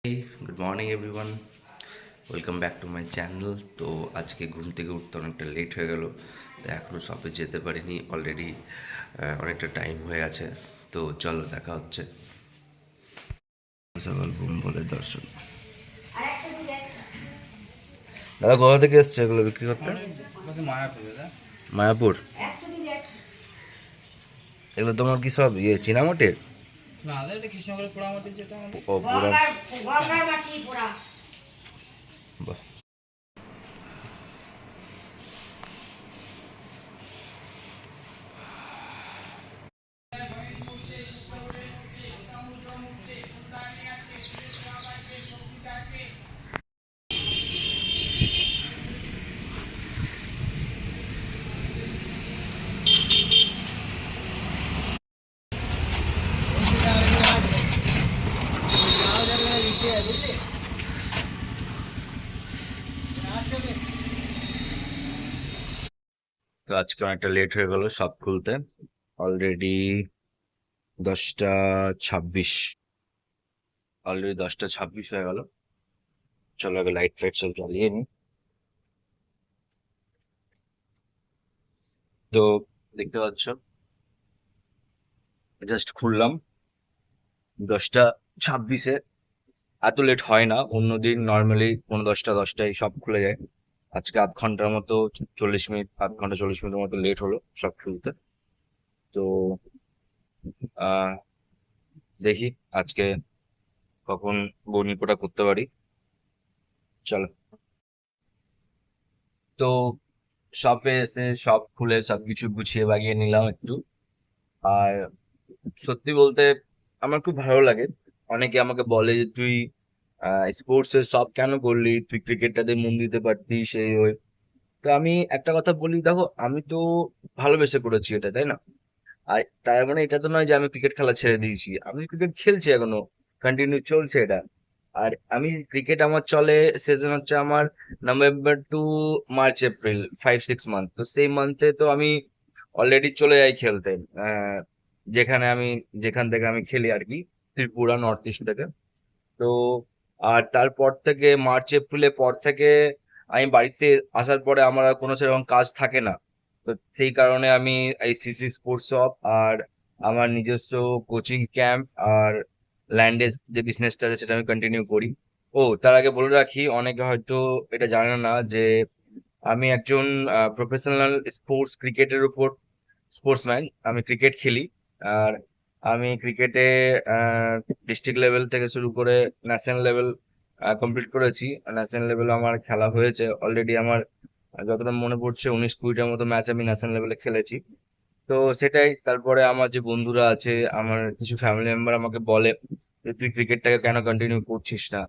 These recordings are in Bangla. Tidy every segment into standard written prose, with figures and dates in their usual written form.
Good morning everyone, welcome back to my channel. তো আজকে ঘুম থেকে উঠতে অনেকটা লেট হয়ে গেল, তো এখনও শপে যেতে পারিনি। অলরেডি অনেকটা টাইম হয়ে গেছে। তো চলো দেখা হচ্ছে। সকাল ঘুম বলে দর্শন। দাদা কোথা থেকে এসছে এগুলো বিক্রি করতে? মায়াপুর। এগুলো তোমার কি সব চীনামাটির? ও পুরা। বাহ। তো আজকে অনেকটা লেট হয়ে গেল সব খুলতে। অলরেডি 10টা 26। হয়ে গেল। চলো আগে লাইট ফাইট সব জ্বালিয়ে নি। তো দেখতে পাচ্ছ জাস্ট খুললাম 10টা 26-এ। এত লেট হয় না, অন্যদিন নর্মালি 10টায় সব খুলে যায়। আজকে আধ ঘন্টার মতো, 40 মিনিট, আধ ঘন্টা 40 মিনিটের মতো লেট হলো সব খুলতে। তো আহ দেখি আজকে কখন বনিকোটা করতে পারি। চলো। তো শপে এসে সব খুলে সবকিছু গুছিয়ে বাগিয়ে নিলাম একটু। আর সত্যি বলতে আমার খুব ভালো লাগে। অনেকে আমাকে বলে যে তুই স্পোর্টস এর সব কেন করলি, তুই ক্রিকেটটাতে মন দিতে পারতিস এই ওই। তো আমি একটা কথা বলি, দেখো আমি তো ভালোবেসে করেছি এটা, তাই না? আর তার মানে এটা তো নয় যে আমি ক্রিকেট খেলা ছেড়ে দিয়েছি, আমি ক্রিকেট খেলছি এখনো, কন্টিনিউ চলছে এটা। আর আমি ক্রিকেট আমার চলে, সিজন হচ্ছে আমার November to March April, 5-6 month. তো সেই মান্থে তো আমি অলরেডি চলে যাই খেলতে, আহ, যেখানে আমি যেখান থেকে আমি খেলি আর কি, ত্রিপুরা নর্থ ইস্ট থেকে। তো আর তারপর থেকে মার্চ এপ্রিলের পর থেকে আমি বাড়িতে আসার পরে আমার আর কোনো সেরকম কাজ থাকে না। তো সেই কারণে আমি এই সিসি স্পোর্টস শপ আর আমার নিজস্ব কোচিং ক্যাম্প আর ল্যান্ডের যে বিজনেসটা আছে সেটা আমি কন্টিনিউ করি। ও তার আগে বলে রাখি, অনেকে হয়তো এটা জানে না যে আমি একজন প্রফেশনাল স্পোর্টস ক্রিকেটের উপর স্পোর্টসম্যান। আমি ক্রিকেট খেলি। আর আমি ক্রিকেটে ডিস্ট্রিক্ট লেভেল থেকে শুরু করে ন্যাশনাল লেভেল কমপ্লিট করেছি। ন্যাশনাল লেভেল আমার খেলা হয়েছে অলরেডি। আমার যতটা মনে পড়ছে 19-20টার মতো ম্যাচ আমি ন্যাশনাল লেভেলে খেলেছি। তো সেটাই। তারপরে আমার যে বন্ধুরা আছে, আমার কিছু ফ্যামিলি মেম্বার আমাকে বলে যে তুই ক্রিকেটটাকে কেন কন্টিনিউ করছিস না।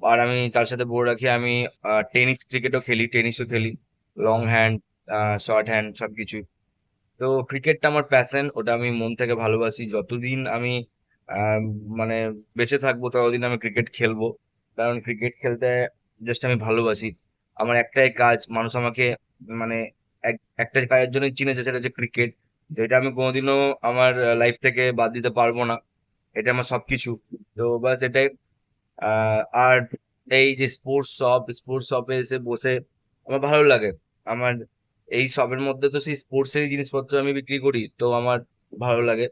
আর আমি তার সাথে বলে রাখি, আমি টেনিস ক্রিকেটও খেলি, টেনিসও খেলি, লং হ্যান্ড, শর্ট হ্যান্ড সবকিছু। তো ক্রিকেটটা আমার প্যাশন, ওটা আমি মন থেকে ভালোবাসি। যতদিন আমি আহ, মানে বেঁচে থাকবো ততদিন আমি ক্রিকেট খেলবো। কারণ ক্রিকেট খেলতে জাস্ট আমি ভালোবাসি। আমার একটাই কাজ, মানুষ আমাকে মানে একটা কাজের জন্য চিনেছে, সেটা হচ্ছে ক্রিকেট। তো এটা আমি কোনোদিনও আমার লাইফ থেকে বাদ দিতে পারবো না। এটা আমার সবকিছু। তো বাস এটাই। আর এই যে স্পোর্টস শপে এসে বসে আমার ভালো লাগে। আমার এই শপের মধ্যে তো সেই স্পোর্টস এর জিনিসপত্র আমি বিক্রি করি, তো আমার ভালো লাগে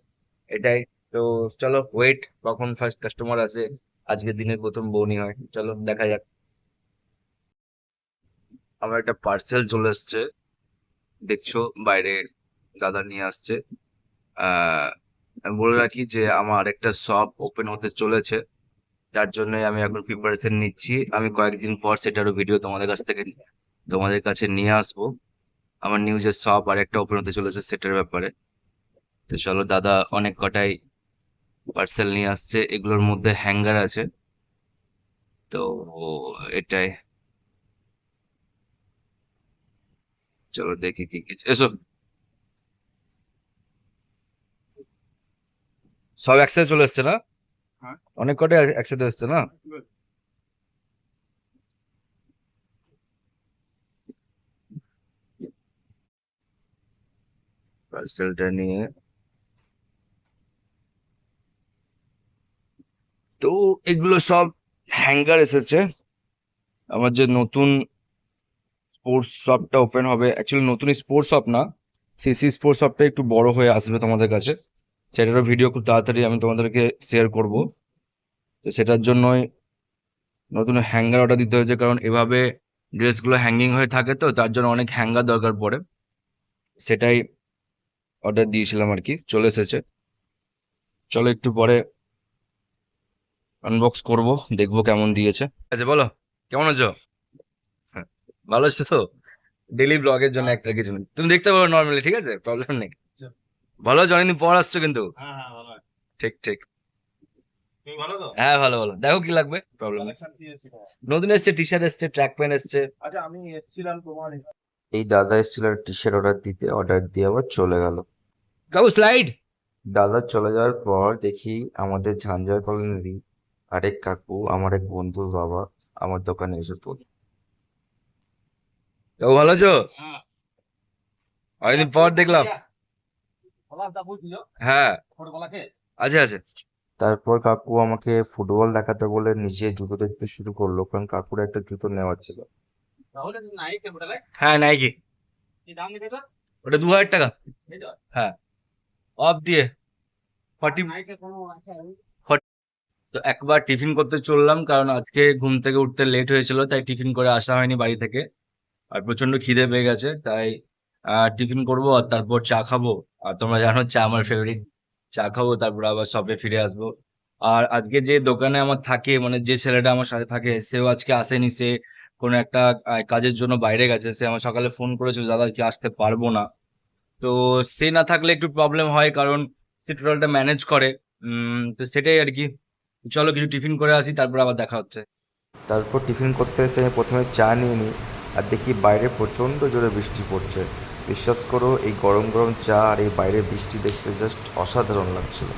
এটাই। তো চলো ওয়েট, কখন ফার্স্ট কাস্টমার আসে। আজকের দিনের প্রথম বউনি হয়, চলো দেখা যাক। আমার একটা পার্সেল চলে এসছে, দেখছো বাইরে দাদা নিয়ে আসছে। আহ আমি বলে রাখি যে আমার একটা শপ ওপেন হতে চলেছে, যার জন্য আমি এখন প্রিপারেশন নিচ্ছি। আমি কয়েকদিন পর সেটারও ভিডিও তোমাদের কাছে নিয়ে আসবো। আমার নিউজের শপ আর একটা ওপেন হতে চলেছে সেটার ব্যাপারে। তো চলো, দাদা অনেক কটাই পার্সেল নিয়ে আসছে, এগুলোর মধ্যে হ্যাঙ্গার আছে। তো এটাই। চলো দেখি কি কি এসো। সব একসাথে চলে এসছে না? অনেক কটাই একসাথে এসছে না? পার্সেলটা নিয়ে। তো এগুলো সব হ্যাঙ্গার এসেছে। আমার যে নতুন স্পোর্টস শপটা ওপেন হবে, অ্যাকচুয়ালি নতুন স্পোর্টস শপ না, সিসি স্পোর্টস শপটা একটু বড় হয়ে আসবে তোমাদের কাছে। সেটারও ভিডিও খুব তাড়াতাড়ি আমি তোমাদেরকে শেয়ার করব। তো সেটার জন্যই নতুন হ্যাঙ্গার অর্ডার দিতে হয়েছে, কারণ এভাবে ড্রেসগুলো হ্যাঙ্গিং হয়ে থাকে, তো তার জন্য অনেক হ্যাঙ্গার দরকার পড়ে। সেটাই অর্ডার দিয়েছিলাম আর কি, চলে এসেছে। চলো একটু পরে আনবক্স করব, দেখবো কেমন দিয়েছে। আচ্ছা বলো, কেমন আছো? হ্যাঁ, ভালো আছো তো? ডেইলি ব্লগের জন্য একটা কিছু নেই, তুমি দেখতে পারো নর্মালি, ঠিক আছে, প্রবলেম নেই। ভালো আছো, অনেকদিন পর আসছো কিন্তু। ঠিক ঠিক। হ্যাঁ ভালো ভালো, দেখো কি লাগবে, প্রবলেম নেই। নতুন এসছে, টি শার্ট এসছে, ট্র্যাক প্যান্ট এসছে। এই দাদা এসেছিল টি শার্ট অর্ডার দিতে, অর্ডার দিয়ে আবার চলে গেল। কাকু স্লাইড। দাদা চলে যাওয়ার পর দেখি আমাদের ঝাঞ্ঝার কলোনিরই আরেক কাকু, আমার এক বন্ধুর বাবা, আমার দোকানে এসে পড়ল। কাকু ভালো আছো? অনেকদিন পর দেখলাম। হ্যাঁ, আছে আছে। তারপর কাকু আমাকে ফুটবল দেখাতে বলে নিজে জুতো দেখতে শুরু করলো, কারণ কাকুর একটা জুতো নেওয়ার ছিল। হ্যাঁ নাইকি, ওটা 2000 টাকা। হ্যাঁ, অফ দিয়ে 40। তো একবার টিফিন করতে চললাম, কারণ আজকে ঘুম থেকে উঠতে লেট হয়েছিল, তাই টিফিন করে আসা হয়নি বাড়ি থেকে। আর প্রচন্ড খিদে পেয়ে গেছে, তাই টিফিন করব আর তারপর চা খাবো। আর তোমরা জানো চা আমার ফেভারিট। চা খাবো, তারপর আবার শপে ফিরে আসবো। আর আজকে যে দোকানে আমার থাকে, মানে যে ছেলেটা আমার সাথে থাকে, সেও আজকে আসেনি। সে কোনো একটা কাজের জন্য বাইরে গেছে। সে আমার সকালে ফোন করেছিল, দাদা আজকে আসতে পারবো না। তো সে না থাকলে একটু প্রবলেম হয়, কারণ সে টোটালটা ম্যানেজ করে। তো সেটাই আর কি। চলো কিছু টিফিন করে আসি, তারপর আবার দেখা হচ্ছে। তারপর টিফিন করতে এসে আমি প্রথমে চা নিয়ে নিই, আর দেখি বাইরে প্রচণ্ড জোরে বৃষ্টি পড়ছে। বিশ্বাস করো, এই গরম গরম চা আর এই বাইরে বৃষ্টি দেখতে জাস্ট অসাধারণ লাগছিল।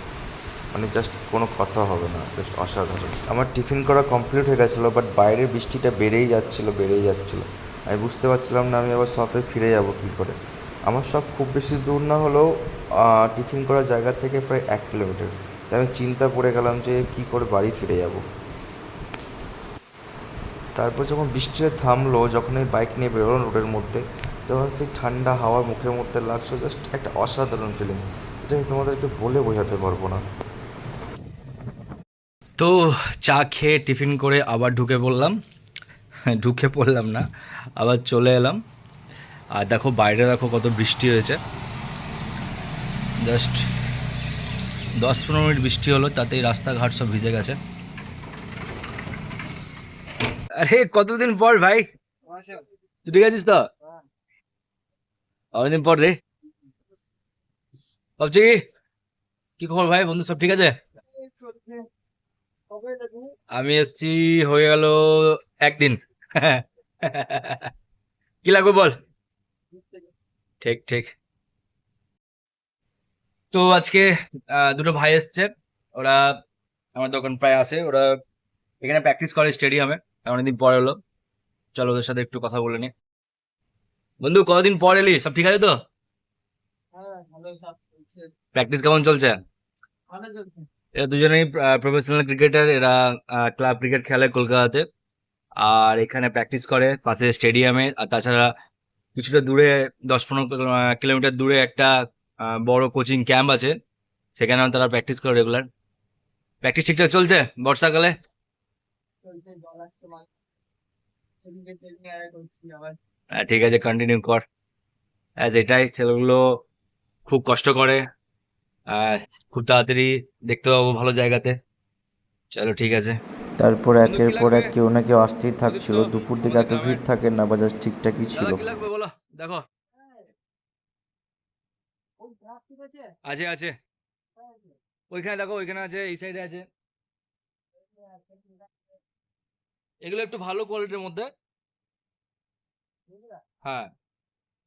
মানে জাস্ট কোনো কথা হবে না, জাস্ট অসাধারণ। আমার টিফিন করা কমপ্লিট হয়ে গেছিলো, বাট বাইরের বৃষ্টিটা বেড়েই যাচ্ছিলো বেড়েই যাচ্ছিলো। আমি বুঝতে পারছিলাম না আমি আবার শপে ফিরে যাব কী করে। আমার শপ খুব বেশি দূর না হলেও টিফিন করার জায়গা থেকে প্রায় 1 কিলোমিটার। তাই আমি চিন্তা পড়ে গেলাম যে কী করে বাড়ি ফিরে যাব। তারপর যখন বৃষ্টিটা থামলো, যখন আমি বাইক নিয়ে বেরোলাম রোডের মধ্যে, যখন সেই ঠান্ডা হাওয়া মুখের মধ্যে লাগছে, জাস্ট একটা অসাধারণ ফিলিংস, যেটা আমি তোমাদেরকে বলে বোঝাতে পারবো না। তো চা খেয়ে টিফিন করে আবার ঢুকে পড়লাম। ঢুকে পড়লাম না, আবার চলে এলাম। আর দেখো বাইরে, দেখো কত বৃষ্টি হয়েছে। জাস্ট 10-15 মিনিট বৃষ্টি হলো, তাতেই রাস্তাঘাট সব ভিজে গেছে। আরে কতদিন পর ভাই, তুই ঠিক আছিস তো? অনেকদিন পর রে। ভাবছি কি, কি খবর ভাই, বন্ধু সব ঠিক আছে? আমি এসছি, হয়ে গেল একদিন। কি লাগবে বল। ঠিক ঠিক। তো আজকে দুটো ভাই এসছে। ওরা আমার দোকান প্রায় আসে, ওরা এখানে প্র্যাকটিস করে স্টেডিয়ামে। অনেকদিন পর এলো, চলো ওদের সাথে একটু কথা বলে নি। বন্ধু কতদিন পর এলি, সব ঠিক আছে তো? প্র্যাকটিস কেমন চলছে? এরা দুজনেই প্রফেশনাল ক্রিকেটার, এরা ক্লাব ক্রিকেট খেলে কলকাতাতে। আর এখানে প্র্যাকটিস করে পাশে স্টেডিয়ামে। আর তাছাড়া কিছুটা দূরে, 10-15 কিলোমিটার দূরে একটা বড় কোচিং ক্যাম্প আছে, সেখানেও তারা প্র্যাকটিস করে রেগুলার। প্র্যাকটিস ঠিকঠাক চলছে বর্ষাকালে? ঠিক আছে, কন্টিনিউ কর। এটাই, ছেলেগুলো খুব কষ্ট করে। আহ, খুব তাড়াতাড়ি দেখতে পাবো ভালো জায়গাতে। চলো ঠিক আছে। তারপর বন্ধু একের কি পর লাগবে? এক কেউ না কেউ আসতেই বন্ধু থাকছিল। দুটো দুপুর দিকে আমাদের এত ভিড় গার্মেন্ট। থাকে না, বাজার ঠিকঠাকই ছিল। দাদা কি লাগবে বলো, দেখো। আছে আছে, ওইখানে দেখো, ওইখানে আছে, এই সাইডে আছে। এগুলো একটু ভালো কোয়ালিটির মধ্যে। হ্যাঁ,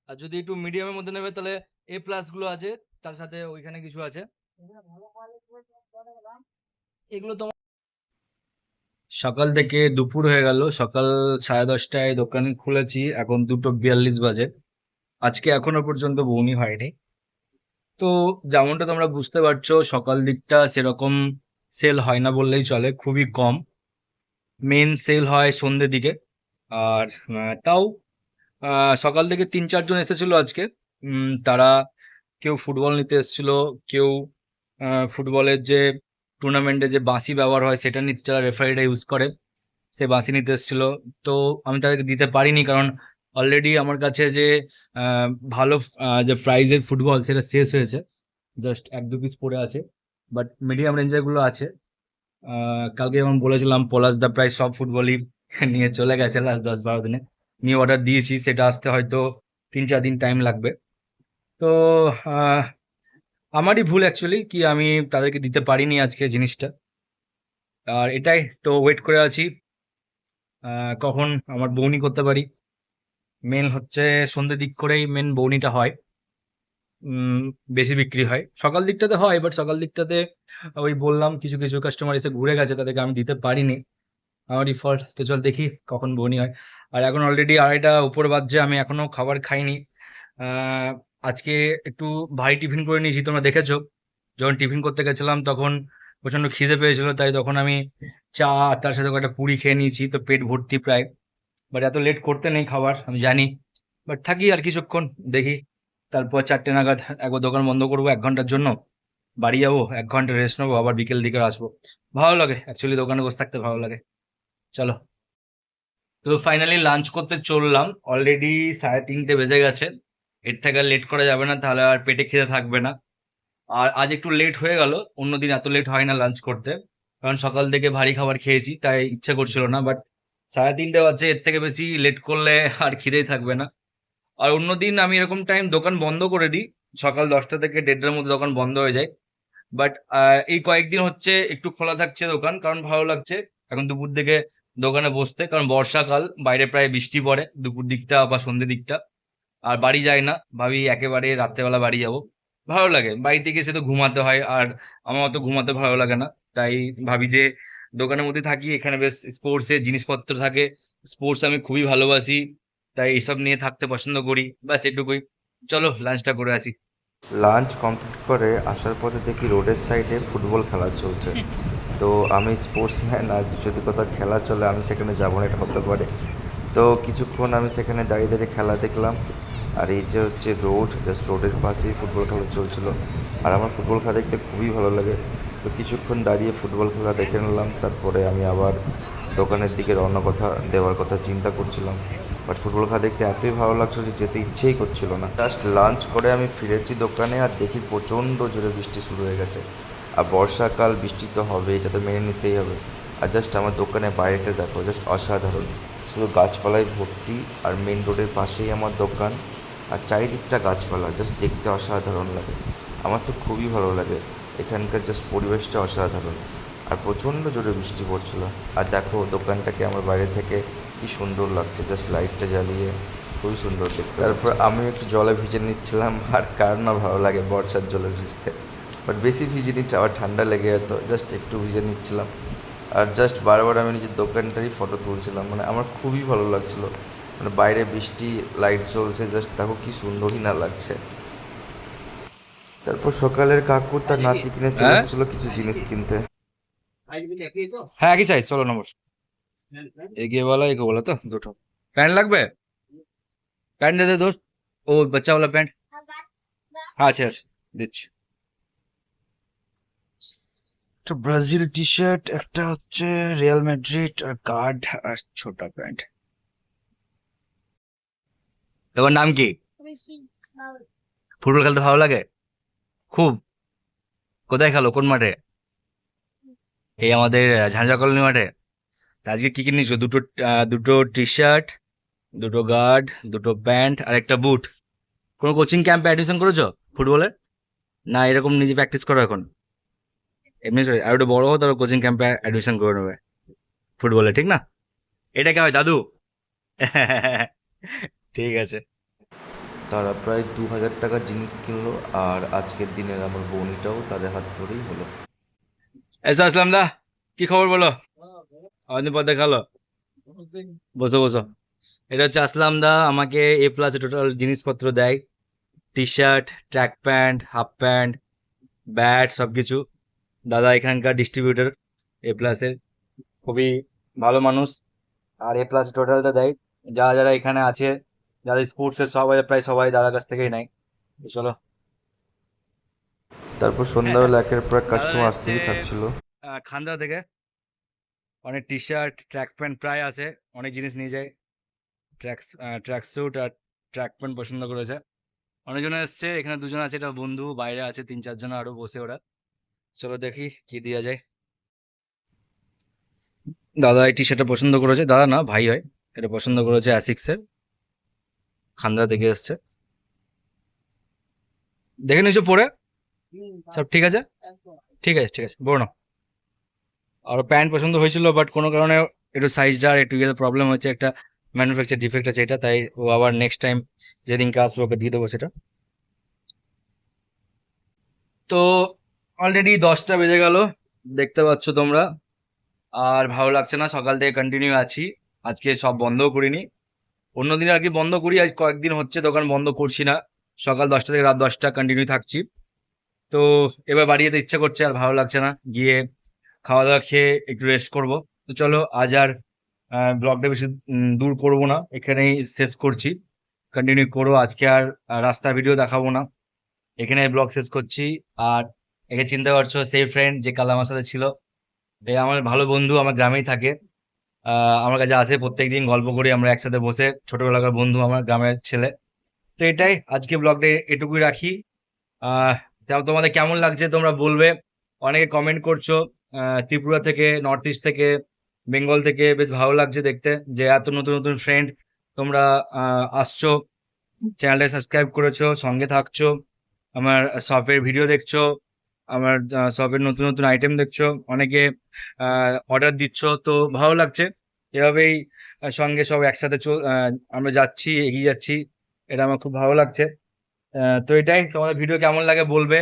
আর যদি একটু মিডিয়ামের মধ্যে নেবে, তাহলে A+ গুলো আছে, তার সাথে ওইখানে কিছু আছে। এগুলো তোমার। সকাল থেকে দুপুর হয়ে গেল, সকাল 10:30টায় দোকান খুলেছি, এখন 2:42 বাজে। আজকে এখনো পর্যন্ত বউনি হয়নি। তো যেমনটা তোমরা বুঝতে পারছো, সকাল দিকটা সেরকম সেল হয় না বললেই চলে, খুবই কম। মেন সেল হয় সন্ধ্যের দিকে। আর তাও সকাল থেকে 3-4 জন এসেছিল আজকে। তারা কেউ ফুটবল নিতে এসেছিল, কেউ ফুটবলের যে টুর্নামেন্টে যে বাঁশি ব্যবহার হয় সেটা নিতে, যারা রেফারিরা ইউজ করে সে বাঁশি নিতে এসেছিল। তো আমি তাদেরকে দিতে পারিনি, কারণ অলরেডি আমার কাছে যে আহ, ভালো যে প্রাইজের ফুটবল সেটা শেষ হয়েছে, জাস্ট 1-2 পিস পড়ে আছে। বাট মিডিয়াম রেঞ্জের গুলো আছে। কালকে যেমন বলেছিলাম, পলাশ দা প্রায় সব ফুটবলই নিয়ে চলে গেছে লাস্ট 10-12 দিনে। নিয়ে অর্ডার দিয়েছি, সেটা আসতে হয়তো 3-4 দিন টাইম লাগবে। তো আহ, আমারই ভুল অ্যাকচুয়ালি, কি আমি তাদেরকে দিতে পারিনি আজকে জিনিসটা। আর এটাই তো ওয়েট করে আছি কখন আমার বউনি করতে পারি। মেন হচ্ছে সন্ধ্যের দিক করেই মেন বউনিটা হয়। উম, বেশি বিক্রি হয় সকাল দিকটাতে হয়, বাট সকাল দিকটাতে ওই বললাম কিছু কিছু কাস্টমার এসে ঘুরে গেছে, তাদেরকে আমি দিতে পারিনি। আমারই ফল্ট। তো চল দেখি কখন বনি হয়। আর এখন অলরেডি 2:30 উপর বাজছে, আমি এখনো খাবার খাইনি। আহ, আজকে একটু ভারী টিফিন করে নিয়েছি, তোমরা দেখেছো। যখন টিফিন করতে গেছিলাম তখন প্রচন্ড খিদে পেয়েছিল, তাই তখন আমি চা আর তার সাথে একটা পুরি খেয়ে নিয়েছি, তো পেট ভর্তি প্রায়। বাট এত লেট করতে নেই খাবার, আমি জানি। বাট থাকি আর কিছুক্ষণ, দেখি। তারপর 4টে নাগাদ একবার দোকান বন্ধ করবো 1 ঘন্টার জন্য। বাড়ি যাবো, 1 ঘন্টা রেস্ট নেবো, আবার বিকেল দিকে আসবো। ভালো লাগে অ্যাকচুয়ালি দোকানে বসে থাকতে, ভালো লাগে। চলো। তো ফাইনালি লাঞ্চ করতে চললাম, অলরেডি 3:30 বেজে গেছে। এর থেকে আর লেট করা যাবে না, তাহলে আর পেটে খিদে থাকবে না। আর আজ একটু লেট হয়ে গেল, অন্যদিন এত লেট হয় না লাঞ্চ করতে, কারণ সকাল থেকে ভারী খাবার খেয়েছি তাই ইচ্ছে করছিল না। বাট 3:30 বাজে, এর থেকে বেশি লেট করলে আর খিদেই থাকবে না। আর অন্যদিন আমি এরকম টাইম দোকান বন্ধ করে দিই, সকাল 10টা থেকে 1:30টার মধ্যে দোকান বন্ধ হয়ে যায়। বাট এই কয়েকদিন হচ্ছে একটু খোলা থাকছে দোকান, কারণ ভালো লাগছে এখন দুপুর দিকে দোকানে বসতে, কারণ বর্ষাকাল, বাইরে প্রায় বৃষ্টি পড়ে দুপুর দিকটা বা সন্ধ্যে দিকটা। আর বাড়ি যাই না, ভাবি একেবারে রাত্রেবেলা বাড়ি যাব। ভালো লাগে, বাড়িতে গিয়ে সে তো ঘুমাতে হয়, আর আমার অত ঘুমাতে ভালো লাগে না। তাই ভাবি যে দোকানের মধ্যে থাকি, এখানে বেশ স্পোর্টসের জিনিসপত্র থাকে। স্পোর্টস আমি খুবই ভালোবাসি, তাই এইসব নিয়ে থাকতে পছন্দ করি। ব্যাস এটুকুই। চলো লাঞ্চটা করে আসি। লাঞ্চ কমপ্লিট করে আসার পথে দেখি রোডের সাইডে ফুটবল খেলা চলছে। তো আমি স্পোর্টসম্যান, আর যদি কোথাও খেলা চলে আমি সেখানে যাবো না, এটা হতে পারে। তো কিছুক্ষণ আমি সেখানে দাঁড়িয়ে দাঁড়িয়ে খেলা দেখলাম। আর এই যে হচ্ছে রোড, জাস্ট রোডের পাশেই ফুটবল খেলা চলছিল। আর আমার ফুটবল খেলা দেখতে খুবই ভালো লাগে। তো কিছুক্ষণ দাঁড়িয়ে ফুটবল খেলা দেখে নিলাম, তারপরে আমি আবার দোকানের দিকে রওনা দেওয়ার কথা চিন্তা করছিলাম। বাট ফুটবল খেলা দেখতে এতই ভালো লাগছিল যে যেতে ইচ্ছেই করছিল না। জাস্ট লাঞ্চ করে আমি ফিরেছি দোকানে, আর দেখি প্রচণ্ড জোরে বৃষ্টি শুরু হয়ে গেছে। আর বর্ষাকাল, বৃষ্টি তো হবে, এটা তো মেনে নিতেই হবে। আর জাস্ট আমার দোকানের বাইরেটা দেখো, জাস্ট অসাধারণ। শুধু গাছপালায় ভর্তি, আর মেন রোডের পাশেই আমার দোকান। আর চারিদিকটা গাছপালা, জাস্ট দেখতে অসাধারণ লাগে। আমার তো খুবই ভালো লাগে, এখানকার জাস্ট পরিবেশটা অসাধারণ। আর প্রচণ্ড জোরে বৃষ্টি পড়ছিল। আর দেখো দোকানটাকে আমার বাইরে থেকে কি সুন্দর লাগছে, জাস্ট লাইটটা জ্বালিয়ে খুবই সুন্দর দেখতে। তারপর আমি একটু জলে ভিজে নিচ্ছিলাম, আর কার না ভালো লাগে বর্ষার জলে ভিজতে। বাট বেশি ভিজে নিচ্ছে, আবার ঠান্ডা লেগে যেত, জাস্ট একটু ভিজে নিচ্ছিলাম। আর জাস্ট বারবার আমি নিজের দোকানটারই ফটো তুলছিলাম, মানে আমার খুবই ভালো লাগছিল। মানে বাইরে বৃষ্টি, লাইট জ্বলছে, জাস্ট দেখো কি সুন্দরই না লাগছে। তারপর সকালের কাকু তার নাতি কিনে চলে হ্যাঁ এসেছিল কিছু জিনিস কিনতে। হ্যাঁ, একই সাইজ, 16 নম্বর। এগিয়ে বলা এগিয়ে বলা তো দুটো প্যান্ট লাগবে। প্যান্ট দে দে দোস্ত, ও বাচ্চা वाला প্যান্ট। হ্যাঁ আছে আছে, দিচ্ছি। একটা ব্রাজিল টি শার্ট, একটা হচ্ছে রিয়াল ম্যাড্রিড আর কার্ড, আর ছোট প্যান্ট। তোমার নাম কি? ফুটবল খেলতে ভালো লাগে খুব? কোথায় খেলো, কোন মাঠে? এই আমাদের ঝাঁঝা কলোনি মাঠে। তা আজকে কি কি নিয়েছো? দুটো টি শার্ট, দুটো গার্ড, দুটো প্যান্ট আর একটা বুট। কোনো কোচিং ক্যাম্পে অ্যাডমিশন করেছো ফুটবলের? না এরকম নিজে প্র্যাকটিস করো এখন? এমনি আর একটু বড় হো, তারপর কোচিং ক্যাম্পে অ্যাডমিশন করে নেবে ফুটবলে, ঠিক না? এটা কে হয়, দাদু? ঠিক আছে। তারা প্রায় 2,000 টাকার জিনিস কিনলো। আর আজকের দিনের আমার বউনিটাও তাদের হাত ধরেই হলো। এসে আসলাম দা, কি খবর বলো? অনেকদিন পর দেখালো। বসো বসো। এটা হচ্ছে আসলাম দা, আমাকে A+ টোটাল জিনিসপত্র দেয়। T shirt, track pant, half pant, bat, সবকিছু। দাদা এখানকার ডিস্ট্রিবিউটর A+-এর, খুবই ভালো মানুষ, আর এ প্লাস টোটালটা দেয়। যারা যারা এখানে আছে, যারা স্পোর্টসের সবাই, প্রায় সবাই দাদার কাছ থেকেই নেয়। তো চলো। তারপর সন্ধ্যাবেলা একের পর এক দাদারা কাস্টমার এসছে আসতেই থাকছিল। খান্দা থেকে, অনেক টি শার্ট, ট্র্যাক প্যান্ট প্রায় আছে, অনেক জিনিস নিয়ে যায়। ট্র্যাক স্যুট আর ট্র্যাক প্যান্ট পছন্দ করেছে। অনেকজন এসছে, এখানে দুজন আছে, এটা বন্ধু, বাইরে আছে 3-4 জন আরো বসে ওরা। চলো দেখি কি দেওয়া যায়। দাদা এই টি শার্টটা পছন্দ করেছে, দাদা না ভাই হয়, এটা পছন্দ করেছে অ্যাসিক্সের, খান্দা থেকে এসছে। দেখে নিয়েছো পরে? সব ঠিক আছে? ঠিক আছে, ঠিক আছে, বলো না। আরো প্যান্ট পছন্দ হয়েছিল, বাট কোনো কারণে একটু সাইজটা আর একটু প্রবলেম হচ্ছে, একটা ম্যানুফ্যাকচার ডিফেক্ট আছে এটা, তাই ও আবার নেক্সট টাইম যেদিনকে আসবে ওকে দিয়ে দেবো সেটা। তো অলরেডি 10টা বেজে গেল, দেখতে পাচ্ছ তোমরা। আর ভালো লাগছে না, সকাল থেকে কন্টিনিউ আছি, আজকে সব বন্ধও করিনি। অন্যদিন আর কি বন্ধ করি, আজ কয়েকদিন হচ্ছে দোকান বন্ধ করছি না, সকাল 10টা থেকে রাত 10টা কন্টিনিউ থাকছি। তো এবার বাড়ি যেতে ইচ্ছা করছে, আর ভালো লাগছে না, গিয়ে খাওয়া দাওয়া খেয়ে একটু রেস্ট করব। তো চলো আজ আর ব্লগটা বেশি দূর করব না, এখানেই শেষ করছি। কন্টিনিউ করো, আজকে আর রাস্তার ভিডিও দেখাবো না, এখানে ব্লগ শেষ করছি। আর একে চিন্তা করছো, সেই ফ্রেন্ড যে কাল আমার সাথে ছিল, এ আমার ভালো বন্ধু, আমার গ্রামেই থাকে। আমার কাছে আসে প্রত্যেকদিন, গল্প করি আমরা একসাথে বসে, ছোটবেলাকার বন্ধু, আমার গ্রামের ছেলে। তো এটাই আজকে ব্লগটা এটুকুই রাখি। আহ তোমাদের কেমন লাগছে তোমরা বলবে, অনেকে কমেন্ট করছো ত্রিপুরা থেকে, নর্থ ইস্ট থেকে, বেঙ্গল থেকে, বেশ ভালো লাগছে দেখতে যে এত নতুন নতুন ফ্রেন্ড তোমরা আসছো, চ্যানেলটা সাবস্ক্রাইব করেছো, সঙ্গে থাকছো, আমার শপের ভিডিও দেখছো, আমার শপের নতুন নতুন আইটেম দেখছো, অনেকে অর্ডার দিচ্ছ, তো ভালো লাগছে। এভাবেই সঙ্গে সব একসাথে আমরা যাচ্ছি, এগিয়ে যাচ্ছি, এটা আমার খুব ভালো লাগছে। তো এটাই, তোমাদের ভিডিও কেমন লাগে বলবে।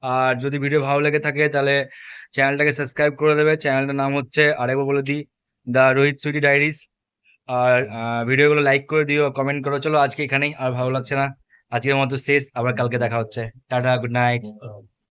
আর যদি ভিডিও ভালো লেগে থাকে তাহলে চ্যানেলটাকে সাবস্ক্রাইব করে দেবে। চ্যানেলটার নাম হচ্ছে, আরেকবার বলে দিই, দ্য রোহিত সুইটি ডায়েরিজ। আর ভিডিওগুলো লাইক করে দিও, কমেন্ট করো। চলো আজকে এখানেই, আর ভালো লাগছে না, আজকের মতো শেষ, আবার কালকে দেখা হচ্ছে। Tata, good night.